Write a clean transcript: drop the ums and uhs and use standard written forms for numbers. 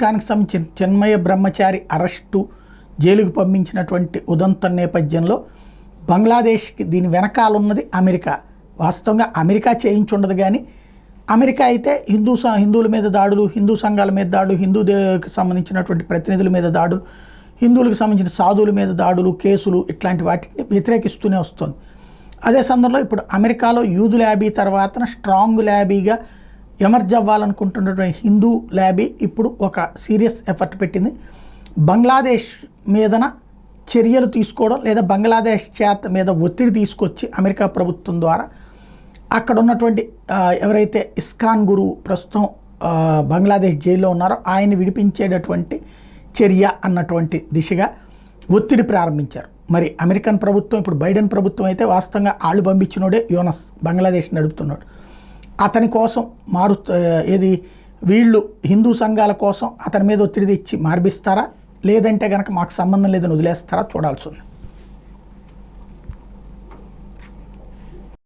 కానికి సంబంధించిన చిన్మయ బ్రహ్మచారి అరెస్టు జైలుకు పంపించినటువంటి ఉదంతం నేపథ్యంలో బంగ్లాదేశ్కి దీని వెనకాల ఉన్నది అమెరికా. వాస్తవంగా అమెరికా చేయించుండదు, కానీ అమెరికా అయితే హిందువుల మీద దాడులు, హిందూ సంఘాల మీద దాడులు, హిందూకి సంబంధించినటువంటి ప్రతినిధుల మీద దాడులు, హిందువులకు సంబంధించిన సాధువుల మీద దాడులు, కేసులు ఇట్లాంటి వాటిని వ్యతిరేకిస్తూనే వస్తుంది. అదే సందర్భంలో ఇప్పుడు అమెరికాలో యూదు ల్యాబీ తర్వాత స్ట్రాంగ్ ల్యాబీగా ఎమర్జ్ అవ్వాలనుకుంటున్నటువంటి హిందూ ల్యాబీ ఇప్పుడు ఒక సీరియస్ ఎఫర్ట్ పెట్టింది. బంగ్లాదేశ్ మీదన చర్యలు తీసుకోవడం లేదా బంగ్లాదేశ్ చేత మీద ఒత్తిడి తీసుకొచ్చి అమెరికా ప్రభుత్వం ద్వారా అక్కడ ఉన్నటువంటి ఎవరైతే ఇస్కాన్ గురువు ప్రస్తుతం బంగ్లాదేశ్ జైల్లో ఉన్నారో ఆయన్ని విడిపించేటటువంటి చర్య అన్నటువంటి దిశగా ఒత్తిడి ప్రారంభించారు. మరి అమెరికన్ ప్రభుత్వం ఇప్పుడు బైడెన్ ప్రభుత్వం అయితే వాస్తవంగా ఆళ్ళు పంపించినోడే యోనస్ బంగ్లాదేశ్ నడుపుతున్నాడు. అతని కోసం వీళ్ళు హిందూ సంఘాల కోసం అతని మీద ఒత్తిడి తెచ్చి మార్పిస్తారా, లేదంటే కనుక మాకు సంబంధం లేదని వదిలేస్తారా చూడాల్సి ఉంది.